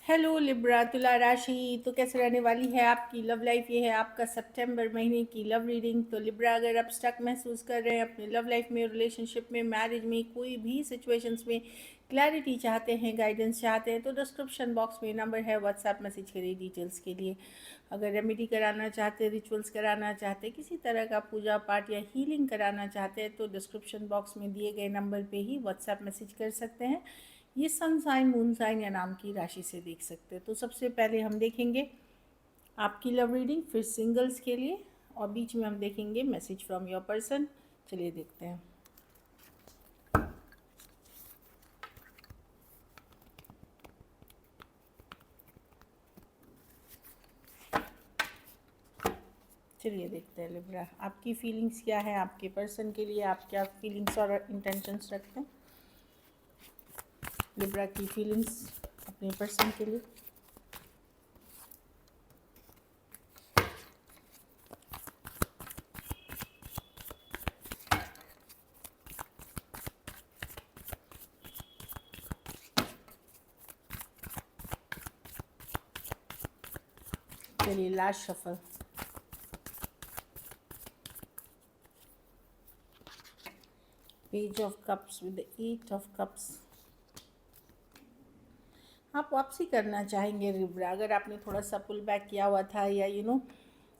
Hello Libra तुला राशि। तो कैसे रहने वाली है आपकी लव लाइफ? ये है आपका सितंबर महीने की लव रीडिंग। तो लिब्रा, अगर आप स्टक महसूस कर रहे हैं अपनी लव लाइफ में, रिलेशनशिप में, मैरिज में, कोई भी सिचुएशंस में क्लैरिटी चाहते हैं, गाइडेंस चाहते हैं, तो डिस्क्रिप्शन बॉक्स में नंबर है, व्हाट्सएप मैसेज करिए डिटेल्स के लिए। अगर रेमेडी कराना चाहते हैं, रिचुअल्स कराना चाहते हैं, किसी तरह का पूजा पाठ या हीलिंग कराना चाहते हैं, तो डिस्क्रिप्शन बॉक्स में दिए गए नंबर पे ही व्हाट्सएप मैसेज कर सकते हैं। ये सन साइन, मून साइन या नाम की राशि से देख सकते हैं। तो सबसे पहले हम देखेंगे आपकी लव रीडिंग, फिर सिंगल्स के लिए, और बीच में हम देखेंगे मैसेज फ्रॉम योर पर्सन। चलिए देखते हैं। चलिए देखते हैं लिब्रा, आपकी फीलिंग्स क्या है आपके पर्सन के लिए, आप क्या फीलिंग्स और इंटेंशंस रखते हैं। लिब्रा की फीलिंग्स अपने पर्सन के लिए। चलिए last shuffle. Page of cups with the 8 of cups. आप वापसी करना चाहेंगे लिब्रा, अगर आपने थोड़ा सा पुल बैक किया हुआ था, या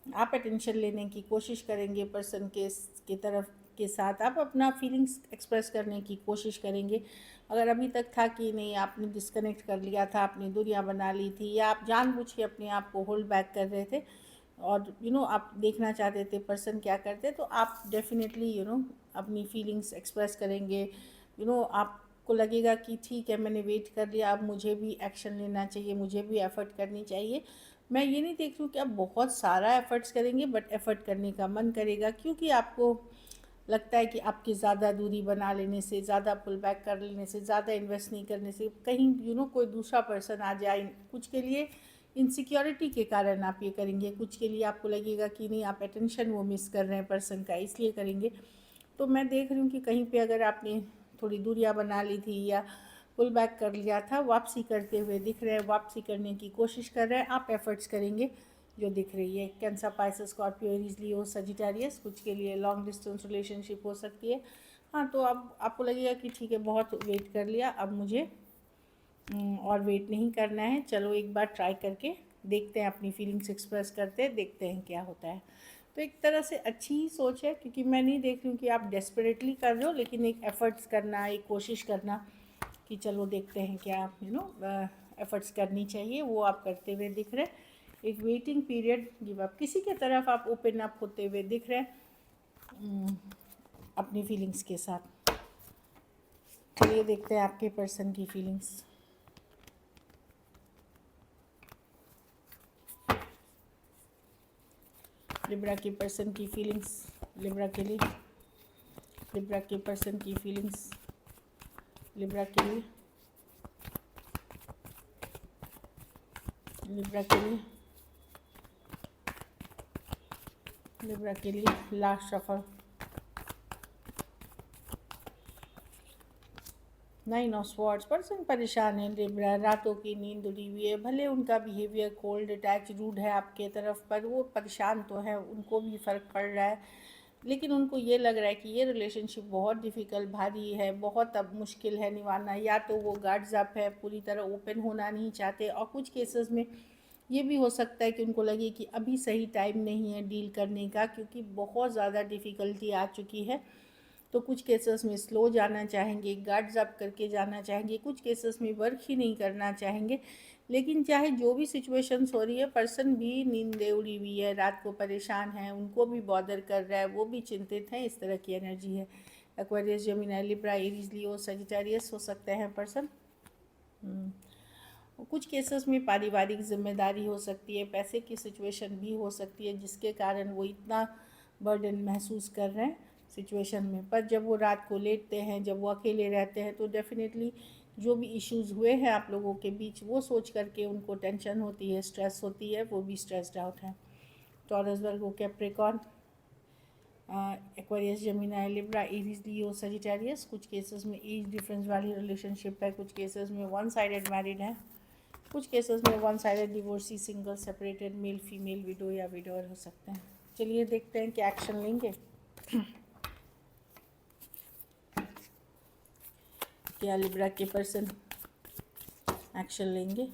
आप अटेंशन लेने की कोशिश करेंगे पर्सन के तरफ के साथ, आप अपना फीलिंग्स एक्सप्रेस करने की कोशिश करेंगे। अगर अभी तक था कि नहीं, आपने डिस्कनेक्ट कर लिया था, अपनी दूरियां बना ली थी, या आप जानबूझ के अपने आप को होल्ड बैक कर रहे थे, और आप देखना चाहते थे पर्सन क्या करते, तो आप डेफिनेटली अपनी फीलिंग्स एक्सप्रेस करेंगे। आपको लगेगा कि ठीक है, मैंने वेट कर लिया, अब मुझे भी एक्शन लेना चाहिए, मुझे भी एफर्ट करनी चाहिए। मैं ये नहीं देख रही हूँ कि आप बहुत सारा एफर्ट्स करेंगे, बट एफर्ट करने का मन करेगा, क्योंकि आपको लगता है कि आपकी ज़्यादा दूरी बना लेने से, ज़्यादा पुल बैक कर लेने से, ज़्यादा इन्वेस्ट नहीं करने से, कहीं कोई दूसरा पर्सन आ जाए, कुछ के लिए इनसिक्योरिटी के कारण आप ये करेंगे, कुछ के लिए आपको लगेगा कि नहीं, आप अटेंशन वो मिस कर रहे हैं पर्सन का, इसलिए करेंगे। तो मैं देख रही हूँ कि कहीं पे अगर आपने थोड़ी दूरियां बना ली थी, या पुल बैक कर लिया था, वापसी करते हुए दिख रहे हैं, वापसी करने की कोशिश कर रहे हैं, आप एफर्ट्स करेंगे जो दिख रही है। Cancer, Pisces, Scorpio, Aries, Leo, Sagittarius, कुछ के लिए लॉन्ग डिस्टेंस रिलेशनशिप हो सकती है। हाँ, तो अब आपको लगेगा कि ठीक है, बहुत वेट कर लिया, अब मुझे और वेट नहीं करना है, चलो एक बार ट्राई करके देखते हैं, अपनी फीलिंग्स एक्सप्रेस करते हैं, देखते हैं क्या होता है। तो एक तरह से अच्छी ही सोच है, क्योंकि मैं नहीं देख रही हूँ कि आप डेस्परेटली कर रहे हो, लेकिन एक एफ़र्ट्स करना, एक कोशिश करना कि चलो देखते हैं क्या, एफ़र्ट्स करनी चाहिए, वो आप करते हुए दिख रहे हैं। एक वेटिंग पीरियड, गिव अप, किसी के तरफ आप ओपन अप होते हुए दिख रहे हैं अपनी फीलिंग्स के साथ। चलिए देखते हैं आपके पर्सन की फीलिंग्स। लिब्रा के पर्सन की फीलिंग्स लिब्रा के लिए, लिब्रा के पर्सन की फीलिंग्स लिब्रा के लिए, लिब्रा के लिए, लिब्रा के लिए last suffer. 9 of swords. Person परेशान है लिब्रा, रातों की नींद उड़ी हुई है, भले उनका बिहेवियर कोल्ड, अटैच, रूड है आपके तरफ, पर वो परेशान तो है, उनको भी फ़र्क पड़ रहा है, लेकिन उनको ये लग रहा है कि ये रिलेशनशिप बहुत डिफ़िकल्ट, भारी है, बहुत अब मुश्किल है निभाना। या तो वो गार्ड्स अप है, पूरी तरह ओपन होना नहीं चाहते, और कुछ केसेस में ये भी हो सकता है कि उनको लगे कि अभी सही टाइम नहीं है डील करने का, क्योंकि बहुत ज़्यादा डिफ़िकल्टी आ चुकी है। तो कुछ केसेस में स्लो जाना चाहेंगे, गार्ड्स अप करके जाना चाहेंगे, कुछ केसेस में वर्क ही नहीं करना चाहेंगे। लेकिन चाहे जो भी सिचुएशंस हो रही है, पर्सन भी नींदें उड़ी हुई है, रात को परेशान है, उनको भी बॉदर कर रहा है, वो भी चिंतित हैं, इस तरह की एनर्जी है। Aquarius, Gemini, Libra, Aries, Leo, Sagittarius हो सकते हैं पर्सन। कुछ केसेस में पारिवारिक जिम्मेदारी हो सकती है, पैसे की सिचुएशन भी हो सकती है, जिसके कारण वो इतना बर्डन महसूस कर रहे हैं सिचुएशन में। पर जब वो रात को लेटते हैं, जब वो अकेले रहते हैं, तो डेफिनेटली जो भी इश्यूज़ हुए हैं आप लोगों के बीच, वो सोच करके उनको टेंशन होती है, स्ट्रेस होती है, वो भी स्ट्रेस्ड आउट है। Taurus, Virgo, Capricorn, Aquarius, Gemini, Libra, Aries, Leo, Sagittarius, कुछ केसेस में एज डिफरेंस वाली रिलेशनशिप है, कुछ केसेस में वन साइडेड मैरिड है, कुछ केसेस में one sided divorcee, single, separated, male female, window या विडोअर हो सकते हैं। चलिए देखते हैं क्या एक्शन लेंगे। क्या लिब्रा के पर्सन एक्शन लेंगे?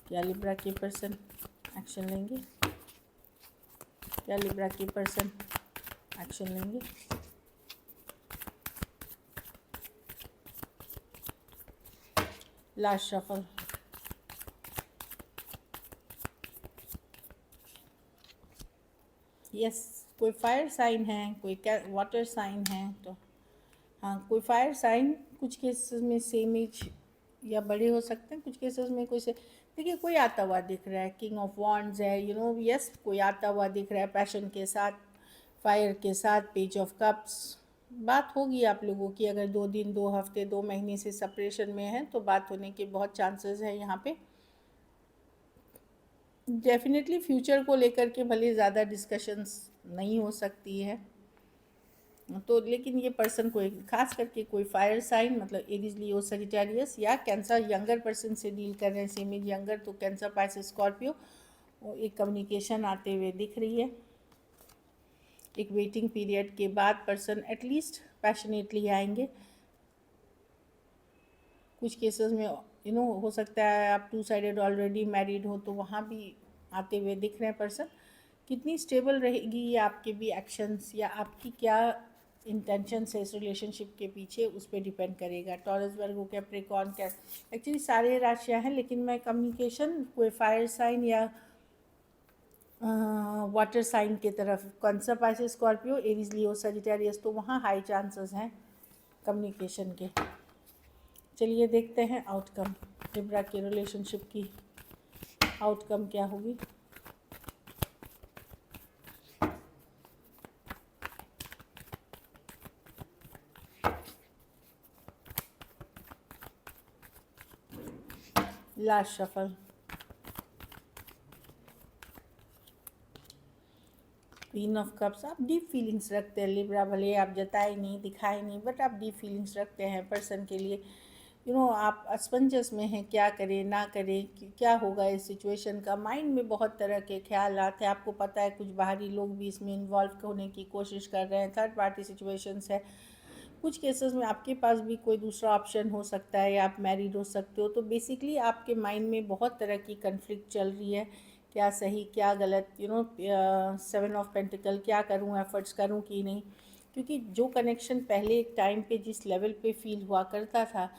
क्या लिब्रा के पर्सन एक्शन लेंगे? क्या लिब्रा के पर्सन एक्शन लेंगे? Last shuffle. यस, कोई फायर साइन है, कोई वाटर साइन है, तो हाँ कोई फायर साइन। कुछ केसेस में सेम एज या बड़े हो सकते हैं, कुछ केसेस में कोई से देखिए कोई आता हुआ दिख रहा है, किंग ऑफ वॉन्ड्स है, यस कोई आता हुआ दिख रहा है पैशन के साथ, फायर के साथ, पेज ऑफ कप्स। बात होगी आप लोगों की, अगर 2 दिन 2 हफ्ते 2 महीने से सेपरेशन में हैं तो बात होने के बहुत चांसेस हैं यहाँ पे। डेफिनेटली फ्यूचर को लेकर के भले ज़्यादा डिस्कशंस नहीं हो सकती है, तो लेकिन ये पर्सन कोई खास करके कोई फायर साइन, मतलब एरीज, लियो, सजिटेरियस या कैंसर, यंगर पर्सन से डील कर रहे हैं, सेम एज यंगर, तो कैंसर, पाइसेस, स्कॉर्पियो, एक कम्युनिकेशन आते हुए दिख रही है। एक वेटिंग पीरियड के बाद पर्सन एटलीस्ट पैशनेटली आएंगे। कुछ केसेस में हो सकता है आप 2 साइडेड ऑलरेडी मैरिड हो, तो वहाँ भी आते हुए दिख रहे हैं पर्सन। कितनी स्टेबल रहेगी ये आपके भी एक्शंस या आपकी क्या इंटेंशन है इस रिलेशनशिप के पीछे, उस पर डिपेंड करेगा। टॉरस, वर्गो, कैप्रिकॉर्न, एक्चुअली सारे राशियाँ हैं, लेकिन मैं कम्युनिकेशन कोई फायर साइन या वाटर साइन के तरफ, cancer, Pisces, Scorpio, Aries, Leo, Sagittarius, तो वहाँ हाई चांसेस हैं कम्युनिकेशन के। चलिए देखते हैं आउटकम, लिब्रा के रिलेशनशिप की आउटकम क्या होगी। Last shuffle. Queen of cups. आप डीप फीलिंग्स रखते हैं लिब्रा, भले आप जताए नहीं, दिखाए नहीं, बट आप डीप फीलिंग्स रखते हैं पर्सन के लिए। आप असमंजस में हैं, क्या करें ना करें, क्या होगा इस सिचुएशन का। माइंड में बहुत तरह के ख्याल आते हैं, आपको पता है कुछ बाहरी लोग भी इसमें इन्वॉल्व होने की कोशिश कर रहे हैं, थर्ड पार्टी सिचुएशंस है। कुछ केसेस में आपके पास भी कोई दूसरा ऑप्शन हो सकता है या आप मैरिड हो सकते हो, तो बेसिकली आपके माइंड में बहुत तरह की कन्फ्लिक्ट चल रही है, क्या सही क्या गलत, 7 ऑफ पेंटिकल, क्या करूँ, एफर्ट्स करूँ कि नहीं। क्योंकि जो कनेक्शन पहले एक टाइम पे जिस लेवल पे फील हुआ करता था,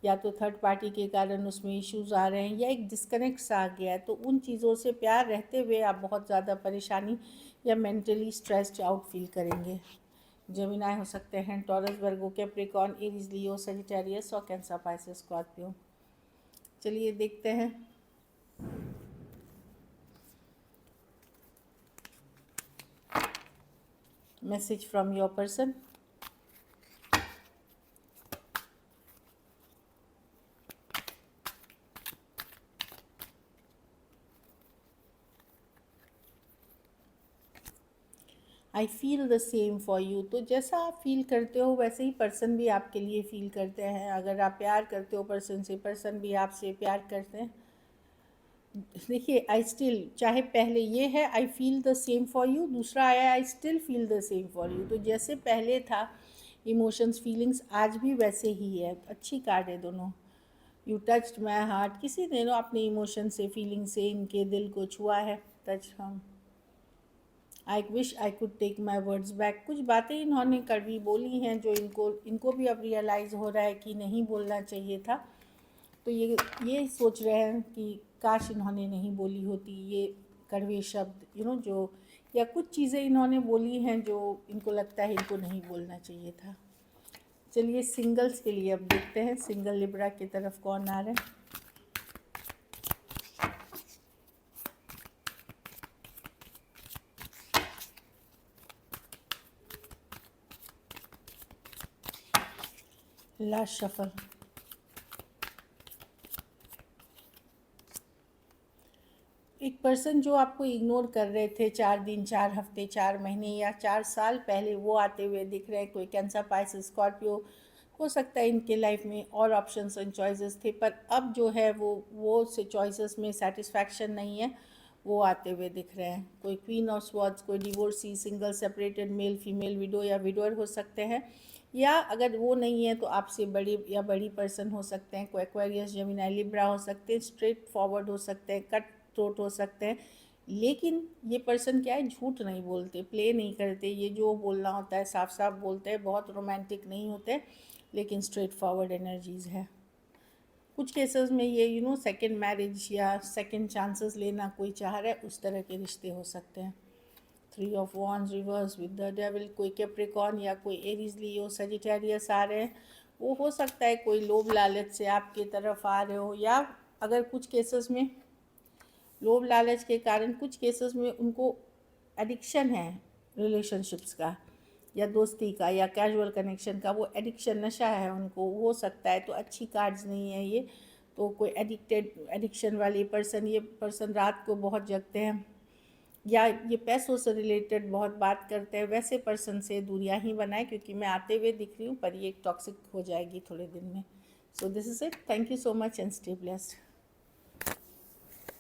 या तो थर्ड पार्टी के कारण उसमें इश्यूज़ आ रहे हैं या एक डिस्कनेक्ट आ गया है, तो उन चीज़ों से प्यार रहते हुए आप बहुत ज़्यादा परेशानी या मेंटली स्ट्रेस्ड आउट फील करेंगे। जेमिनाई हो सकते हैं, taurus, Virgo, Capricorn, Aries, Leo, Sagittarius और कैंसर, पाइसेस, स्कॉर्पियो। चलिए देखते हैं। Message from your person. I feel the same for you. तो जैसा आप फील करते हो वैसे ही पर्सन भी आपके लिए फील करते हैं। अगर आप प्यार करते हो पर्सन से, पर्सन भी आपसे प्यार करते हैं। देखिए आई स्टिल, चाहे पहले ये है I feel the same for you, दूसरा आया I still feel the same for you. तो जैसे पहले था इमोशंस, फीलिंग्स, आज भी वैसे ही है। अच्छी कार्ड है दोनों। यू टच्ड माई हार्ट, किसी ने अपने इमोशन से, फीलिंग से इनके दिल को छुआ है, टच हम। I wish I could take my words back. कुछ बातें इन्होंने कड़वी बोली हैं जो इनको भी अब रियलाइज़ हो रहा है कि नहीं बोलना चाहिए था। तो ये सोच रहे हैं कि काश इन्होंने नहीं बोली होती ये कड़वे शब्द, जो, या कुछ चीज़ें इन्होंने बोली हैं जो इनको लगता है इनको नहीं बोलना चाहिए था। चलिए सिंगल्स के लिए अब देखते हैं, सिंगल लिब्रा की तरफ कौन आ रहा है। Last shuffle. एक पर्सन जो आपको इग्नोर कर रहे थे 4 दिन, 4 हफ्ते, 4 महीने या 4 साल पहले, वो आते हुए दिख रहे हैं। कोई कैंसर, पाइसेस, स्कॉर्पियो, हो सकता है इनके लाइफ में और ऑप्शंस एंड चॉइसेस थे, पर अब जो है वो से चॉइसेस में सेटिस्फैक्शन नहीं है, वो आते हुए दिख रहे हैं। कोई क्वीन ऑफ स्वॉर्ड्स, कोई divorcee, single, separated, male female, window या विडोअर हो सकते हैं, या अगर वो नहीं है तो आपसे बड़ी या बड़ी पर्सन हो सकते हैं। कोई एक्वेरियस, जेमिनी, लिब्रा हो सकते हैं, स्ट्रेट फॉरवर्ड हो सकते हैं, कट थ्रोट हो सकते हैं। लेकिन ये पर्सन क्या है, झूठ नहीं बोलते, प्ले नहीं करते, ये जो बोलना होता है साफ साफ बोलते हैं, बहुत रोमांटिक नहीं होते, लेकिन स्ट्रेट फॉरवर्ड एनर्जीज़ है। कुछ केसेस में ये सेकंड मैरिज या सेकंड चांसेस लेना कोई चाह रहा है, उस तरह के रिश्ते हो सकते हैं। 3 of wands reverse with the devil, कोई कैप्रिकॉर्न या कोई एरीज, लियो, सजिटेरियस आ रहे हैं। वो हो सकता है कोई लोभ लालच से आपकी तरफ आ रहे हो, या अगर कुछ केसेस में लोभ लालच के कारण कुछ केसेस में उनको एडिक्शन है रिलेशनशिप्स का या दोस्ती का या कैजुअल कनेक्शन का, वो एडिक्शन, नशा है उनको, हो सकता है। तो अच्छी कार्ड्स नहीं है ये। तो कोई एडिक्शन वाली पर्सन, ये पर्सन रात को बहुत जगते हैं, या ये पैसों से रिलेटेड बहुत बात करते हैं, वैसे पर्सन से दूरियां ही बनाए, क्योंकि मैं आते हुए दिख रही हूँ, पर ये टॉक्सिक हो जाएगी थोड़े दिन में। So this is it. Thank you so much and stay blessed.